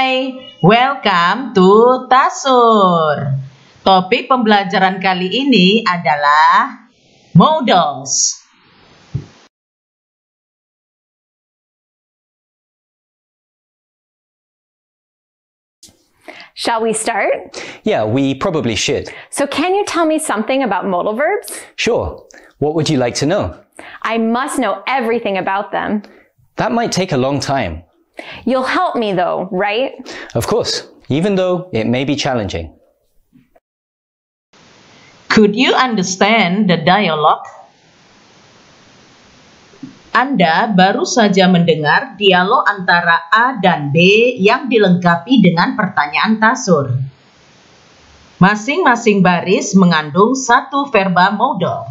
Hai, welcome to Tasur. Topik pembelajaran kali ini adalah modals. Shall we start? Yeah, we probably should. So can you tell me something about modal verbs? Sure. What would you like to know? I must know everything about them. That might take a long time. You'll help me though, right? Of course, even though it may be challenging. Could you understand the dialogue? Anda baru saja mendengar dialog antara A dan B yang dilengkapi dengan pertanyaan tasur. Masing-masing baris mengandung satu verba modal.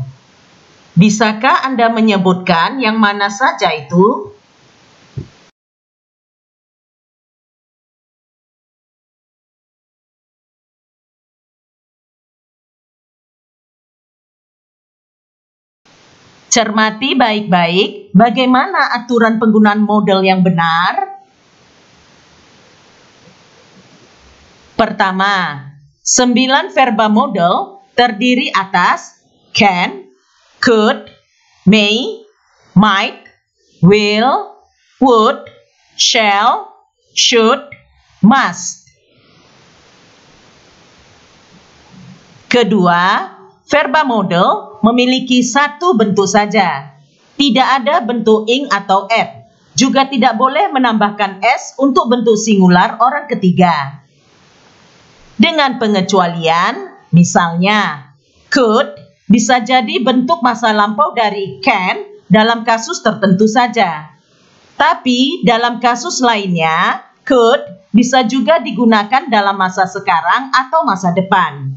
Bisakah Anda menyebutkan yang mana saja itu? Cermati baik-baik bagaimana aturan penggunaan modal yang benar. Pertama, 9 verba modal terdiri atas can, could, may, might, will, would, shall, should, must. Kedua, verba modal memiliki satu bentuk saja. Tidak ada bentuk ing atau at. Juga tidak boleh menambahkan s untuk bentuk singular orang ketiga. Dengan pengecualian, misalnya, could bisa jadi bentuk masa lampau dari can dalam kasus tertentu saja. Tapi dalam kasus lainnya, could bisa juga digunakan dalam masa sekarang atau masa depan.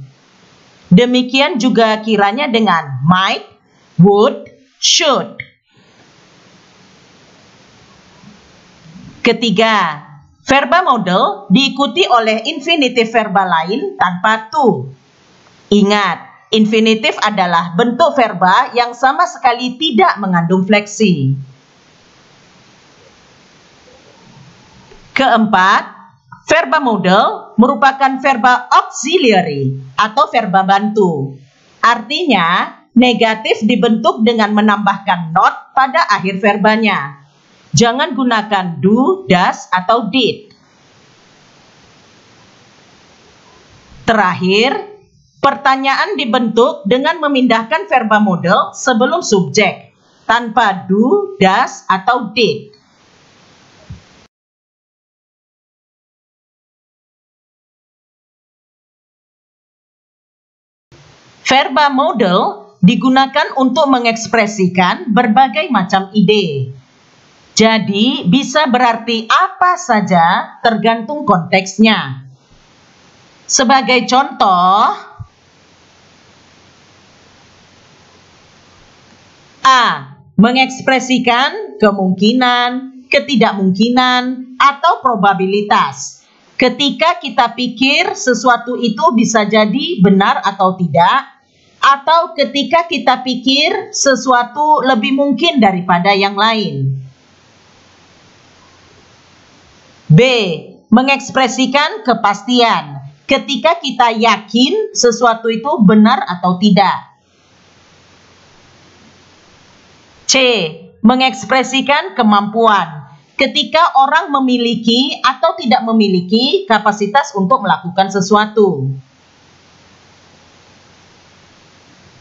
Demikian juga kiranya dengan might, would, should. Ketiga, verba modal diikuti oleh infinitif verba lain tanpa to. Ingat, infinitif adalah bentuk verba yang sama sekali tidak mengandung fleksi. Keempat, verba modal merupakan verba auxiliary atau verba bantu. Artinya, negatif dibentuk dengan menambahkan not pada akhir verbanya. Jangan gunakan do, does, atau did. Terakhir, pertanyaan dibentuk dengan memindahkan verba modal sebelum subjek, tanpa do, does, atau did. Verba modal digunakan untuk mengekspresikan berbagai macam ide. Jadi, bisa berarti apa saja tergantung konteksnya. Sebagai contoh, A. Mengekspresikan kemungkinan, ketidakmungkinan, atau probabilitas. Ketika kita pikir sesuatu itu bisa jadi benar atau tidak, atau ketika kita pikir sesuatu lebih mungkin daripada yang lain. B. Mengekspresikan kepastian. Ketika kita yakin sesuatu itu benar atau tidak. C. Mengekspresikan kemampuan. Ketika orang memiliki atau tidak memiliki kapasitas untuk melakukan sesuatu.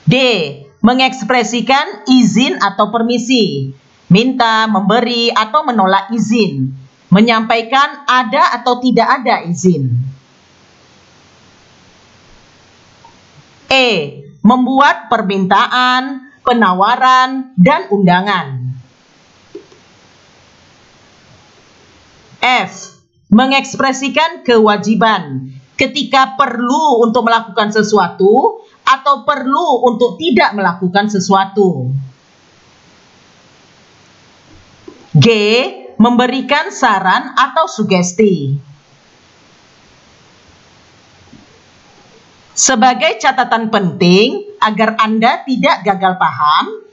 D. Mengekspresikan izin atau permisi. Minta, memberi, atau menolak izin. Menyampaikan ada atau tidak ada izin. E. Membuat permintaan, penawaran, dan undangan. F. Mengekspresikan kewajiban. Ketika perlu untuk melakukan sesuatu atau perlu untuk tidak melakukan sesuatu. G. Memberikan saran atau sugesti. Sebagai catatan penting agar Anda tidak gagal paham,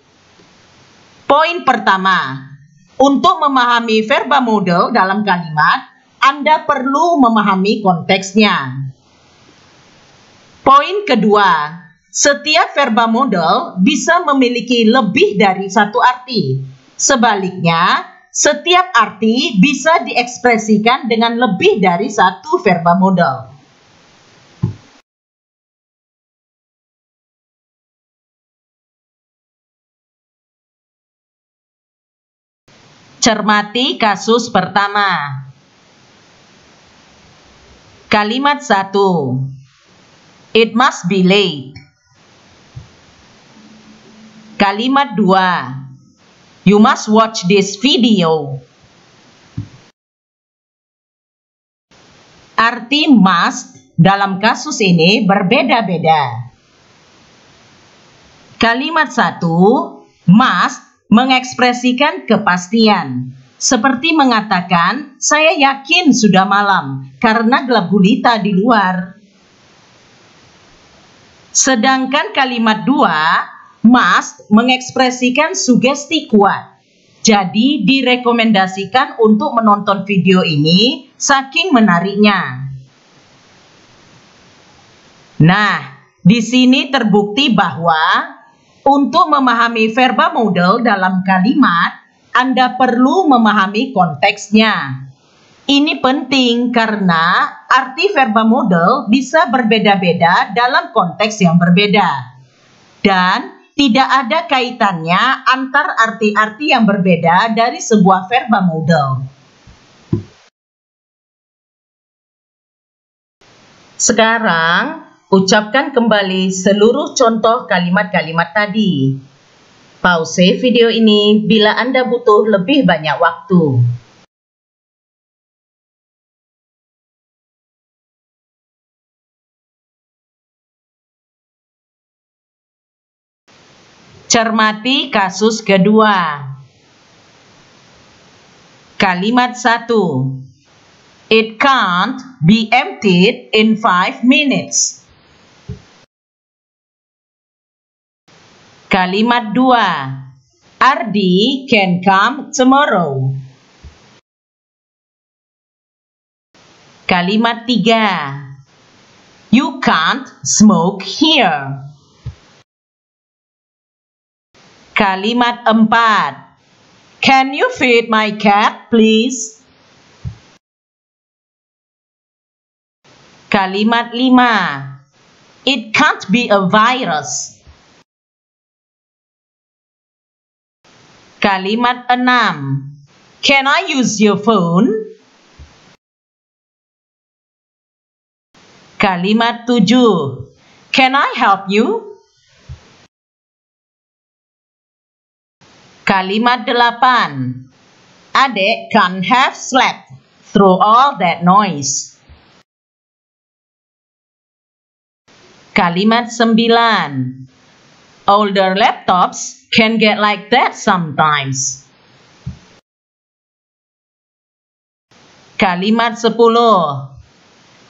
poin pertama, untuk memahami verba modal dalam kalimat, Anda perlu memahami konteksnya. Poin kedua, setiap verba modal bisa memiliki lebih dari satu arti. Sebaliknya, setiap arti bisa diekspresikan dengan lebih dari satu verba modal. Cermati kasus pertama. Kalimat 1. It must be late. Kalimat 2. You must watch this video. Arti must dalam kasus ini berbeda-beda. Kalimat 1, must mengekspresikan kepastian. Seperti mengatakan, saya yakin sudah malam karena gelap gulita di luar. Sedangkan kalimat 2, must mengekspresikan sugesti kuat. Jadi direkomendasikan untuk menonton video ini saking menariknya. Nah, di sini terbukti bahwa untuk memahami verba modal dalam kalimat, Anda perlu memahami konteksnya. Ini penting karena arti verba modal bisa berbeda-beda dalam konteks yang berbeda. Dan tidak ada kaitannya antar arti-arti yang berbeda dari sebuah verba modal. Sekarang, ucapkan kembali seluruh contoh kalimat-kalimat tadi. Pause video ini bila Anda butuh lebih banyak waktu. Cermati kasus kedua. Kalimat 1. It can't be emptied in 5 minutes. Kalimat 2. Ardi can come tomorrow. Kalimat 3. You can't smoke here. Kalimat 4. Can you feed my cat, please? Kalimat 5. It can't be a virus. Kalimat 6. Can I use your phone? Kalimat 7. Can I help you? Kalimat 8. Adek can't have slept through all that noise. Kalimat 9. Older laptops can get like that sometimes. Kalimat 10.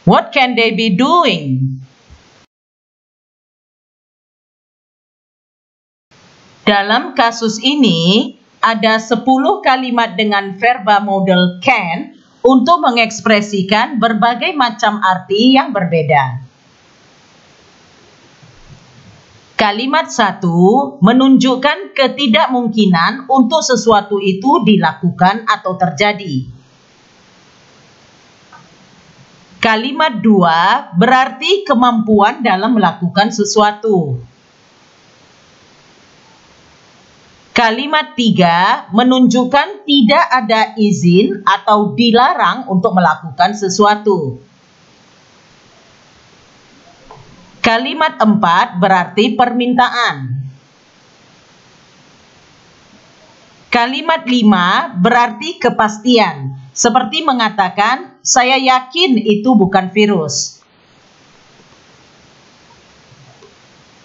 What can they be doing? Dalam kasus ini, ada 10 kalimat dengan verba modal can untuk mengekspresikan berbagai macam arti yang berbeda. Kalimat 1 menunjukkan ketidakmungkinan untuk sesuatu itu dilakukan atau terjadi. Kalimat 2 berarti kemampuan dalam melakukan sesuatu. Kalimat 3 menunjukkan tidak ada izin atau dilarang untuk melakukan sesuatu. Kalimat 4 berarti permintaan. Kalimat 5 berarti kepastian, seperti mengatakan, saya yakin itu bukan virus.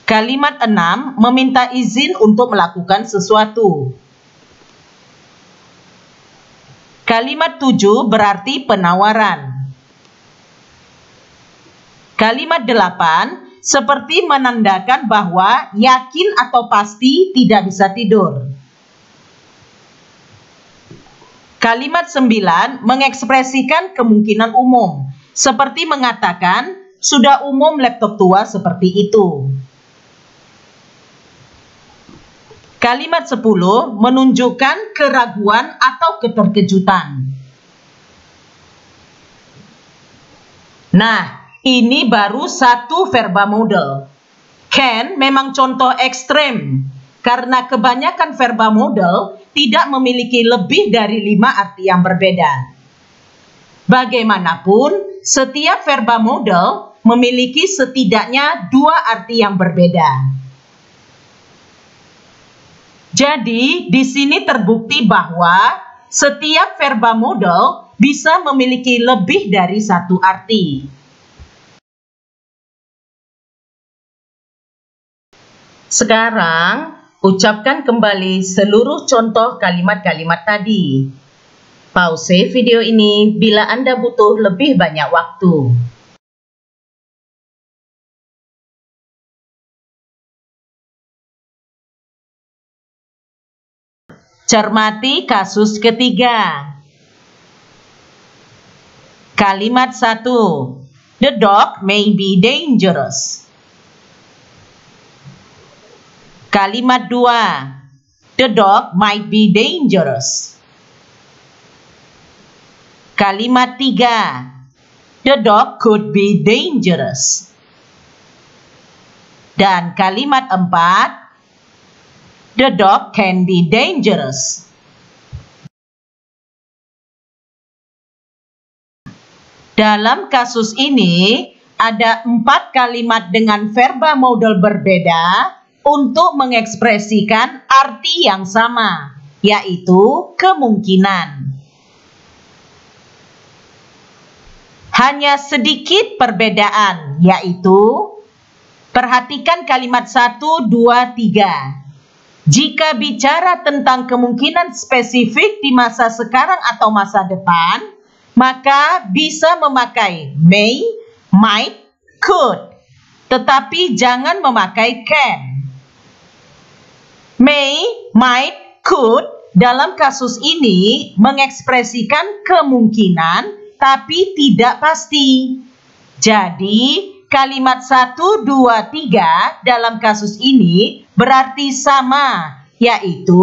Kalimat 6 meminta izin untuk melakukan sesuatu. Kalimat 7 berarti penawaran. Kalimat 8 seperti menandakan bahwa yakin atau pasti tidak bisa tidur. Kalimat 9 mengekspresikan kemungkinan umum, seperti mengatakan, sudah umum laptop tua seperti itu. Kalimat 10 menunjukkan keraguan atau keterkejutan. Nah, ini baru satu verba model. Can memang contoh ekstrem, karena kebanyakan verba model tidak memiliki lebih dari 5 arti yang berbeda. Bagaimanapun, setiap verba model memiliki setidaknya 2 arti yang berbeda. Jadi, di sini terbukti bahwa setiap verba model bisa memiliki lebih dari 1 arti. Sekarang, ucapkan kembali seluruh contoh kalimat-kalimat tadi. Pause video ini bila Anda butuh lebih banyak waktu. Cermati kasus ketiga. Kalimat 1. The dog may be dangerous. Kalimat 2. The dog might be dangerous. Kalimat 3. The dog could be dangerous. Dan kalimat 4. The dog can be dangerous. Dalam kasus ini, ada 4 kalimat dengan verba model berbeda untuk mengekspresikan arti yang sama, yaitu kemungkinan. Hanya sedikit perbedaan, yaitu perhatikan kalimat 1, 2, 3. Jika bicara tentang kemungkinan spesifik di masa sekarang atau masa depan, maka bisa memakai may, might, could, tetapi jangan memakai can. May, might, could dalam kasus ini mengekspresikan kemungkinan tapi tidak pasti. Jadi, kalimat 1, 2, 3 dalam kasus ini berarti sama, yaitu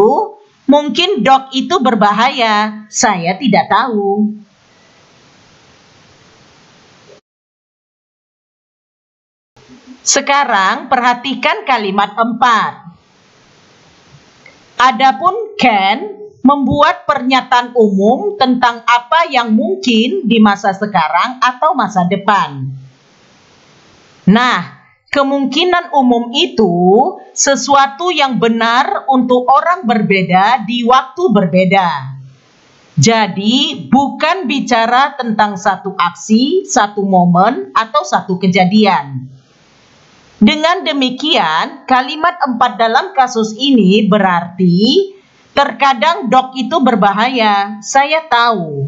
mungkin dog itu berbahaya, saya tidak tahu. Sekarang perhatikan kalimat 4. Adapun can membuat pernyataan umum tentang apa yang mungkin di masa sekarang atau masa depan. Nah, kemungkinan umum itu sesuatu yang benar untuk orang berbeda di waktu berbeda. Jadi, bukan bicara tentang satu aksi, satu momen, atau satu kejadian. Dengan demikian, kalimat 4 dalam kasus ini berarti terkadang dog itu berbahaya, saya tahu.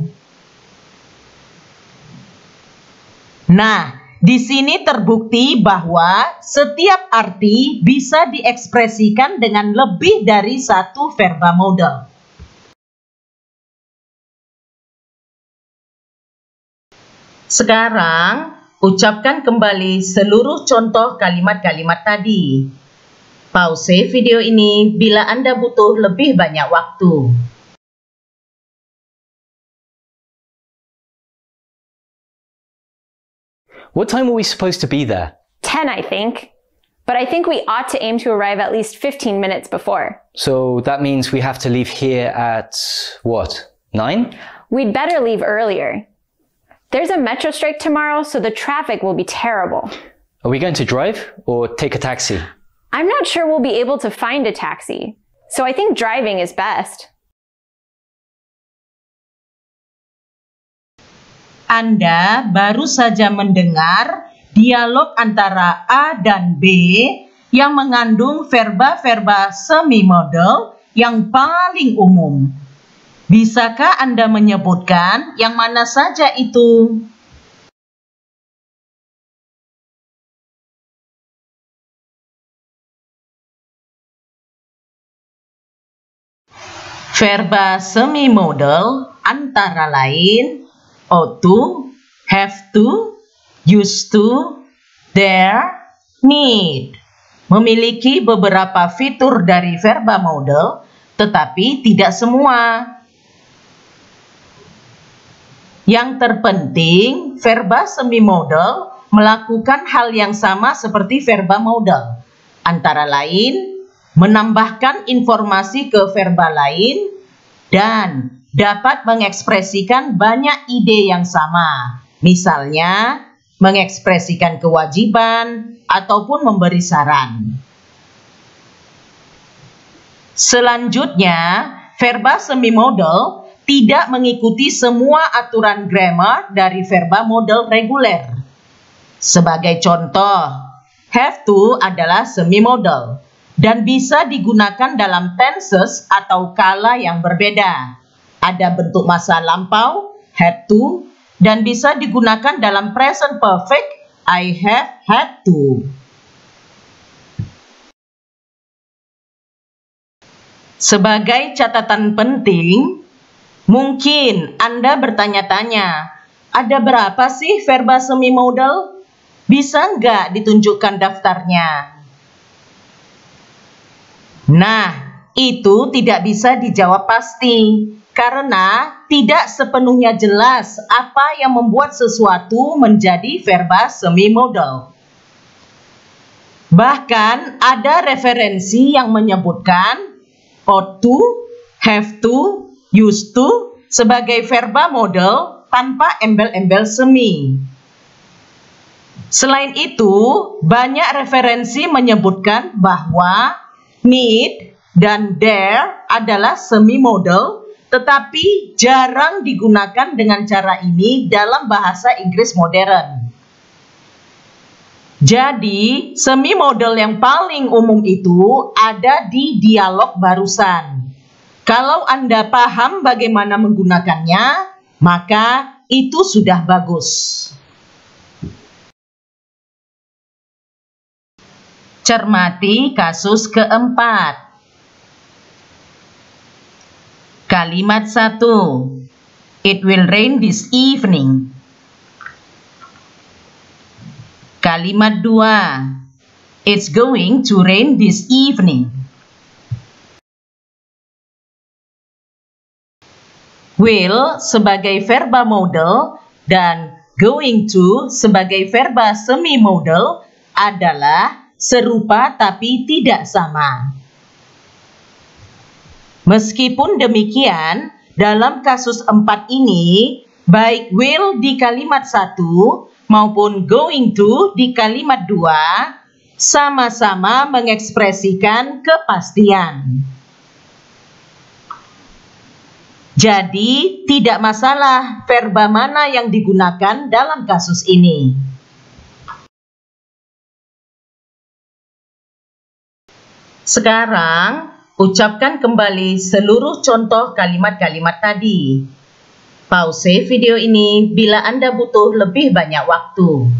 Nah, di sini terbukti bahwa setiap arti bisa diekspresikan dengan lebih dari 1 verba model. Sekarang, ucapkan kembali seluruh contoh kalimat-kalimat tadi. Pause video ini bila Anda butuh lebih banyak waktu. What time are we supposed to be there? 10, I think. But I think we ought to aim to arrive at least 15 minutes before. So that means we have to leave here at, what, 9? We'd better leave earlier. There's a metro strike tomorrow, so the traffic will be terrible. Are we going to drive or take a taxi? I'm not sure we'll be able to find a taxi, so I think driving is best. Anda baru saja mendengar dialog antara A dan B yang mengandung verba-verba semi-model yang paling umum. Bisakah Anda menyebutkan yang mana saja itu? Verba semi-model antara lain ought to, have to, used to, dare, need. Memiliki beberapa fitur dari verba modal, tetapi tidak semua. Yang terpenting, verba semi-modal melakukan hal yang sama seperti verba modal. Antara lain, menambahkan informasi ke verba lain dan dapat mengekspresikan banyak ide yang sama. Misalnya, mengekspresikan kewajiban ataupun memberi saran. Selanjutnya, verba semi-modal tidak mengikuti semua aturan grammar dari verba modal reguler. Sebagai contoh, have to adalah semi-modal dan bisa digunakan dalam tenses atau kala yang berbeda. Ada bentuk masa lampau, had to, dan bisa digunakan dalam present perfect, I have had to. Sebagai catatan penting, mungkin Anda bertanya-tanya, ada berapa sih verba semi-modal? Bisa nggak ditunjukkan daftarnya? Nah, itu tidak bisa dijawab pasti, karena tidak sepenuhnya jelas apa yang membuat sesuatu menjadi verba semi-modal. Bahkan ada referensi yang menyebutkan ought to, have to, used to sebagai verba modal tanpa embel-embel semi. Selain itu, banyak referensi menyebutkan bahwa need dan dare adalah semi-modal, tetapi jarang digunakan dengan cara ini dalam bahasa Inggris modern. Jadi, semi-modal yang paling umum itu ada di dialog barusan. Kalau Anda paham bagaimana menggunakannya, maka itu sudah bagus. Cermati kasus keempat. Kalimat 1. It will rain this evening. Kalimat 2. It's going to rain this evening. Will sebagai verba modal dan going to sebagai verba semi-modal adalah serupa tapi tidak sama. Meskipun demikian, dalam kasus 4 ini, baik will di kalimat 1 maupun going to di kalimat 2 sama-sama mengekspresikan kepastian. Jadi, tidak masalah verba mana yang digunakan dalam kasus ini. Sekarang, ucapkan kembali seluruh contoh kalimat-kalimat tadi. Pause video ini bila Anda butuh lebih banyak waktu.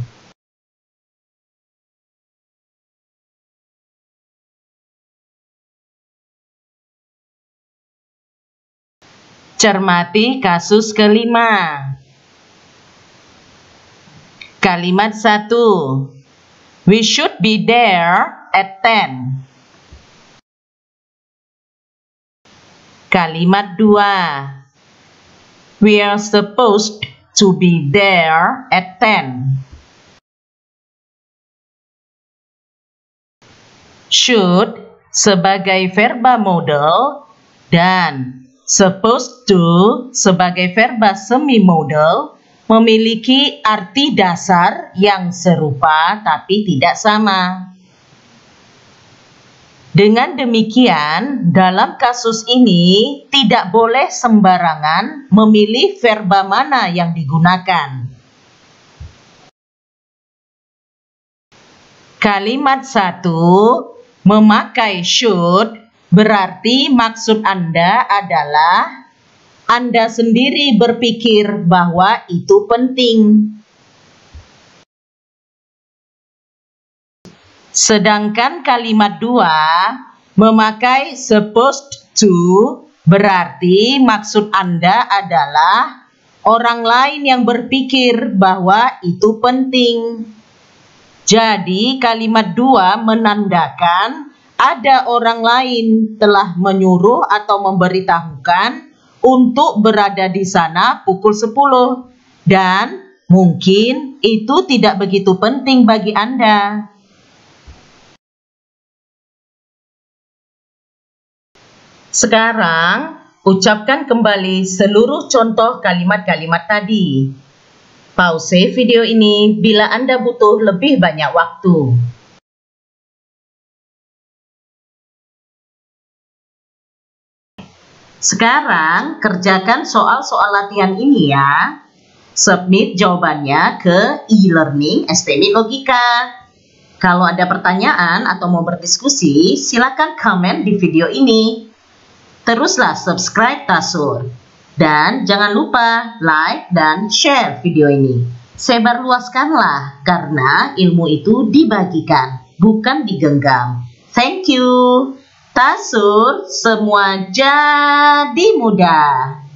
Cermati kasus kelima. Kalimat 1. We should be there at 10. Kalimat 2. We are supposed to be there at 10. Should sebagai verba modal dan supposed to sebagai verba semi-modal memiliki arti dasar yang serupa tapi tidak sama. Dengan demikian, dalam kasus ini tidak boleh sembarangan memilih verba mana yang digunakan. Kalimat 1, memakai should, berarti maksud Anda adalah Anda sendiri berpikir bahwa itu penting. Sedangkan kalimat 2, memakai supposed to, Berarti maksud Anda adalah orang lain yang berpikir bahwa itu penting. Jadi kalimat 2 menandakan ada orang lain telah menyuruh atau memberitahukan untuk berada di sana pukul 10 dan mungkin itu tidak begitu penting bagi Anda. Sekarang, ucapkan kembali seluruh contoh kalimat-kalimat tadi. Pause video ini bila Anda butuh lebih banyak waktu. Sekarang, kerjakan soal-soal latihan ini ya. Submit jawabannya ke e-learning STMID Logika. Kalau ada pertanyaan atau mau berdiskusi, silakan komen di video ini. Teruslah subscribe Tasur. Dan jangan lupa like dan share video ini. Sebarluaskanlah karena ilmu itu dibagikan, bukan digenggam. Thank you. Tasur, semua jadi mudah.